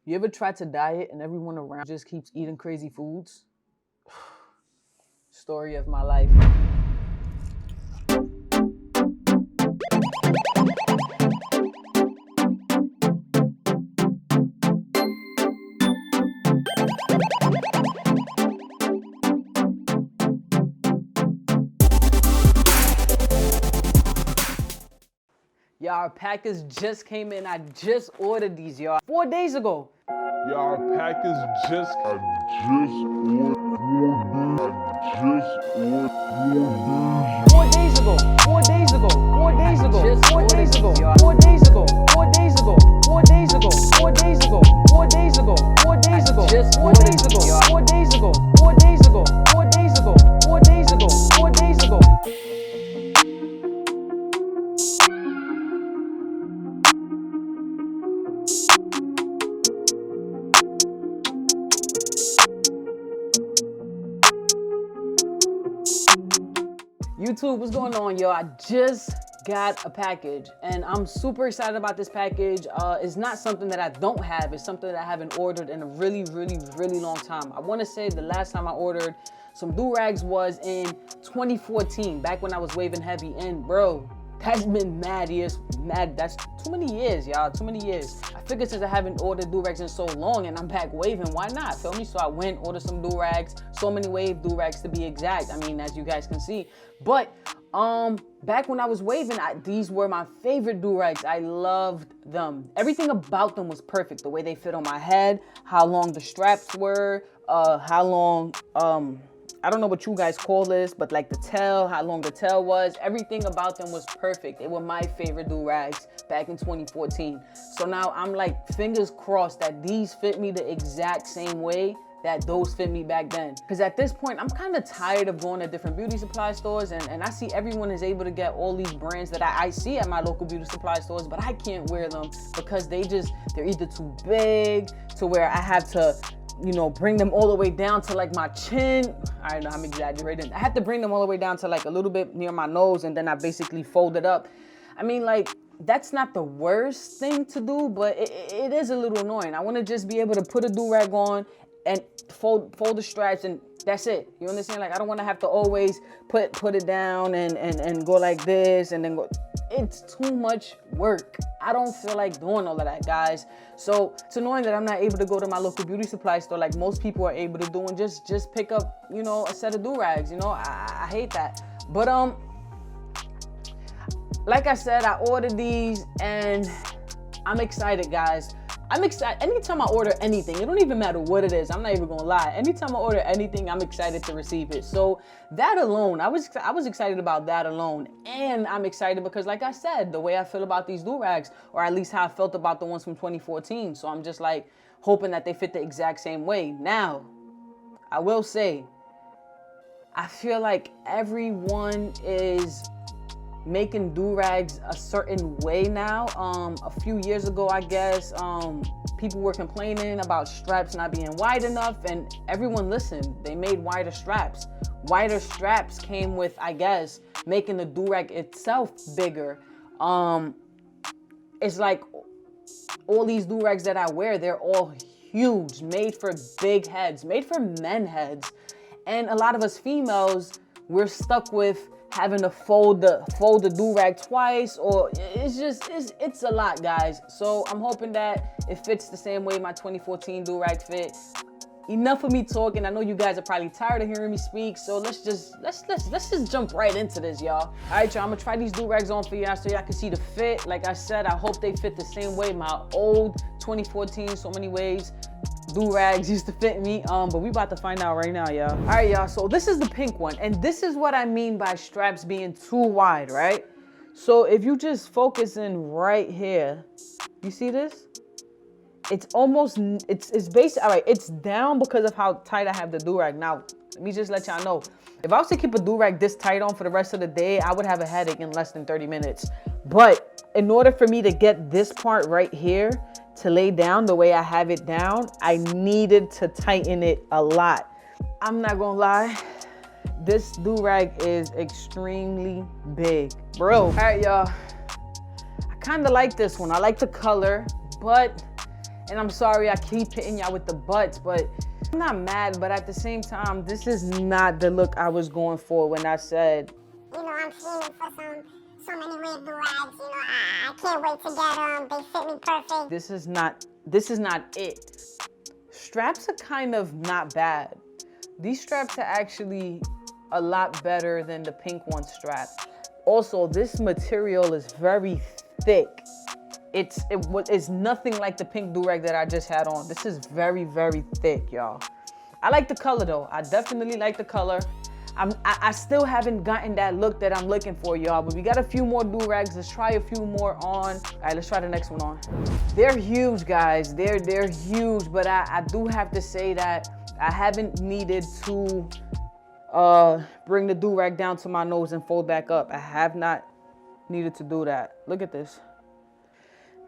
You ever tried to diet and everyone around just keeps eating crazy foods? Story of my life. Y'all, our package just came in. I just ordered these, y'all, 4 days ago. Yeah, our package just ordered. 4 days ago. 4 days ago. 4 days ago. Just 4 days ago. 4 days ago. 4 days ago. 4 days ago. 4 days ago. 4 days ago. 4 days ago. Just 4 days ago. 4 days ago. 4 days ago. 4 days ago. 4 days ago. 4 days ago. YouTube, what's going on, yo? I just got a package and I'm super excited about this package. It's not something that I don't have. It's something that I haven't ordered in a really long time. I want to say the last time I ordered some Durags was in 2014, back when I was waving heavy. And bro, that's been mad years. That's too many years, y'all. Too many years. I figured since I haven't ordered Durags in so long and I'm back waving, why not? Feel me? So I went, ordered some Durags, so many wave Durags to be exact. I mean, as you guys can see. But back when I was waving, these were my favorite Durags. I loved them. Everything about them was perfect. The way they fit on my head, how long the straps were, how long, I don't know what you guys call this, but like the tail, how long the tail was, everything about them was perfect. They were my favorite Durags back in 2014. So now I'm like fingers crossed that these fit me the exact same way that those fit me back then. Because at this point, I'm kind of tired of going to different beauty supply stores and I see everyone is able to get all these brands that I see at my local beauty supply stores, but I can't wear them because they're either too big to where I have to, you know, bring them all the way down to like my chin. I know I'm exaggerating. I have to bring them all the way down to like a little bit near my nose and then I basically fold it up. I mean, like, that's not the worst thing to do, but it is a little annoying. I want to just be able to put a Durag on and fold the straps and that's it. You understand? Like, I don't want to have to always put it down and go like this and then go. It's too much work. I don't feel like doing all of that, guys. So it's annoying that I'm not able to go to my local beauty supply store like most people are able to do and just pick up, you know, a set of Durags. You know, I hate that. But like I said, I ordered these and I'm excited, guys. I'm excited. Anytime I order anything, it don't even matter what it is. I'm not even gonna lie. Anytime I order anything, I'm excited to receive it. So that alone, I was excited about that alone. And I'm excited because, like I said, the way I feel about these Durags, or at least how I felt about the ones from 2014. So I'm just like hoping that they fit the exact same way. Now, I will say, I feel like everyone is making Durags a certain way now. A few years ago, I guess, people were complaining about straps not being wide enough and everyone listened. They made wider straps. Wider straps came with, I guess, making the Durag itself bigger. It's like all these Durags that I wear, they're all huge, made for big heads, made for men heads. And a lot of us females, we're stuck with having to fold the Durag twice, or it's a lot, guys. So I'm hoping that it fits the same way my 2014 Durag fit. Enough of me talking. I know you guys are probably tired of hearing me speak, so let's just jump right into this, y'all. All right, y'all, I'm gonna try these Durags on for y'all so y'all can see the fit. Like I said, I hope they fit the same way my old 2014 so many ways Durags used to fit me, but we about to find out right now, y'all. All right, y'all, so this is the pink one, and this is what I mean by straps being too wide, right? So if you just focus in right here, you see this? It's almost, it's basically, all right, it's down because of how tight I have the Durag. Now, let me just let y'all know, if I was to keep a Durag this tight on for the rest of the day, I would have a headache in less than 30 minutes. But in order for me to get this part right here to lay down the way I have it down, I needed to tighten it a lot. I'm not gonna lie, this Durag is extremely big, bro. All right, y'all, I kind of like this one. I like the color, but And I'm sorry I keep hitting y'all with the butts, but I'm not mad, but at the same time, this is not the look I was going for when I said, you know, I'm fiending for so many red durags. You know, I can't wait to get them. They fit me perfect. this is not it. Straps are kind of not bad. These straps are actually a lot better than the pink one strap. Also, this material is very thick. It's nothing like the pink durag that I just had on. This is very, very thick, y'all. I like the color though. I definitely like the color. I still haven't gotten that look that I'm looking for, y'all, but we got a few more durags. Let's try a few more on. All right, let's try the next one on. They're huge, guys. They're huge, but I do have to say that I haven't needed to bring the durag down to my nose and fold back up. I have not needed to do that. Look at this.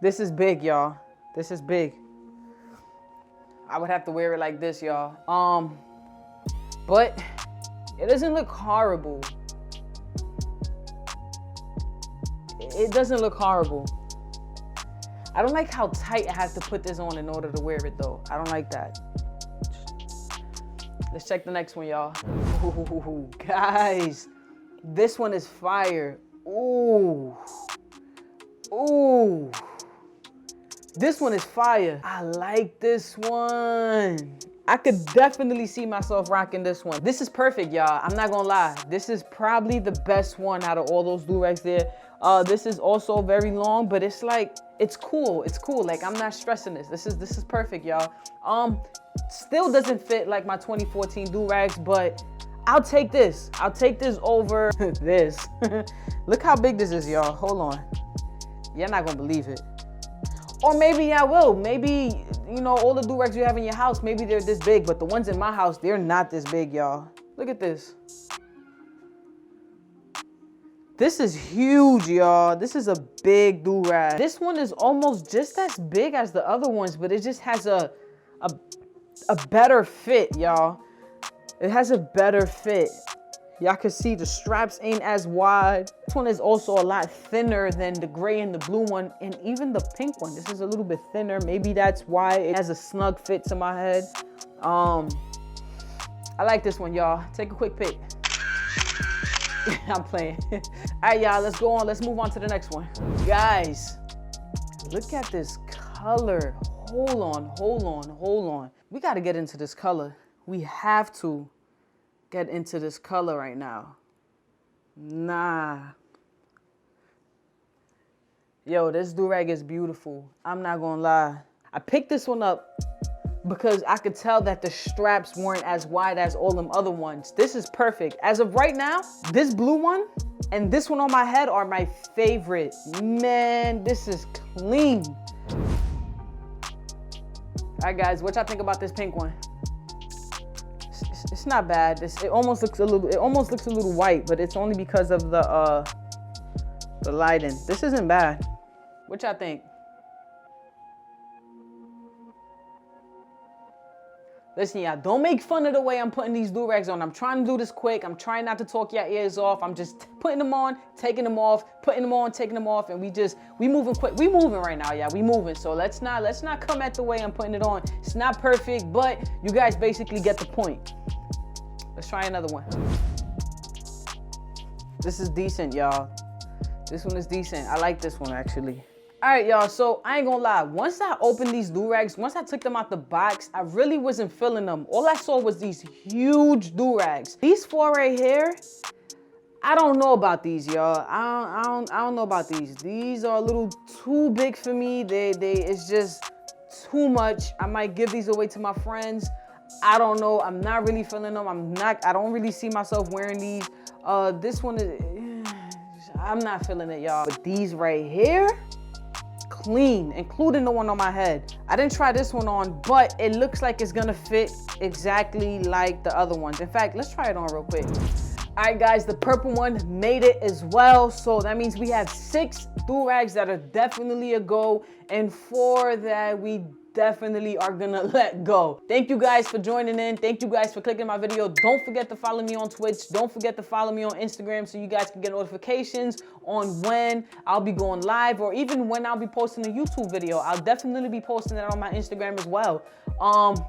This is big, y'all. This is big. I would have to wear it like this, y'all. But it doesn't look horrible. It doesn't look horrible. I don't like how tight I have to put this on in order to wear it though. I don't like that. Let's check the next one, y'all. Ooh, guys, this one is fire. Ooh. Ooh. This one is fire. I like this one. I could definitely see myself rocking this one. This is perfect, y'all. I'm not gonna lie. This is probably the best one out of all those durags there. This is also very long, but it's like, it's cool. It's cool. Like, I'm not stressing this. This is perfect, y'all. Still doesn't fit like my 2014 durags, but I'll take this. I'll take this over this. Look how big this is, y'all. Hold on. You're not gonna believe it. Or maybe I will. Maybe, you know, all the durags you have in your house, maybe they're this big, but the ones in my house, they're not this big, y'all. Look at this. This is huge, y'all. This is a big durag. This one is almost just as big as the other ones, but it just has a better fit, y'all. It has a better fit. Y'all can see the straps ain't as wide. This one is also a lot thinner than the gray and the blue one, and even the pink one. This is a little bit thinner. Maybe that's why it has a snug fit to my head. I like this one, y'all. Take a quick pic. I'm playing. All right, y'all, let's go on. Let's move on to the next one. Guys, look at this color. Hold on. We got to get into this color. We have to get into this color right now. Nah. Yo, this durag is beautiful. I'm not gonna lie. I picked this one up because I could tell that the straps weren't as wide as all them other ones. This is perfect. As of right now, this blue one and this one on my head are my favorite. Man, this is clean. All right, guys, what y'all think about this pink one? It's not bad. It almost looks a little white, but it's only because of the lighting. This isn't bad. What y'all think? Listen, y'all, don't make fun of the way I'm putting these durags on. I'm trying to do this quick. I'm trying not to talk your ears off. I'm just putting them on, taking them off, putting them on, taking them off, and we moving quick. We moving right now, y'all. We moving. So let's not come at the way I'm putting it on. It's not perfect, but you guys basically get the point. Let's try another one. This is decent, y'all. This one is decent. I like this one, actually. All right, y'all, so I ain't gonna lie. Once I opened these durags, once I took them out the box, I really wasn't feeling them. All I saw was these huge durags. These four right here, I don't know about these, y'all. I don't know about these. These are a little too big for me. It's just too much. I might give these away to my friends. I don't know. I'm not really feeling them. I don't really see myself wearing these. This one is, I'm not feeling it, y'all. But these right here, clean, including the one on my head. I didn't try this one on, but it looks like it's gonna fit exactly like the other ones. In fact, let's try it on real quick. All right, guys, the purple one made it as well. So that means we have 6 durags that are definitely a go, and 4 that we definitely are gonna let go. Thank you guys for joining in. Thank you guys for clicking my video. Don't forget to follow me on Twitch. Don't forget to follow me on Instagram so you guys can get notifications on when I'll be going live, or even when I'll be posting a YouTube video. I'll definitely be posting that on my Instagram as well.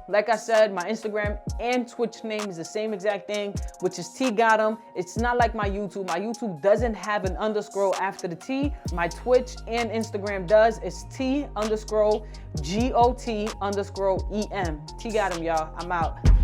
Like I said, my Instagram and Twitch name is the same exact thing, which is T Got 'em. It's not like my YouTube. My YouTube doesn't have an underscore after the T. My Twitch and Instagram does. It's T_GOT_EM. T Got 'em, y'all. I'm out.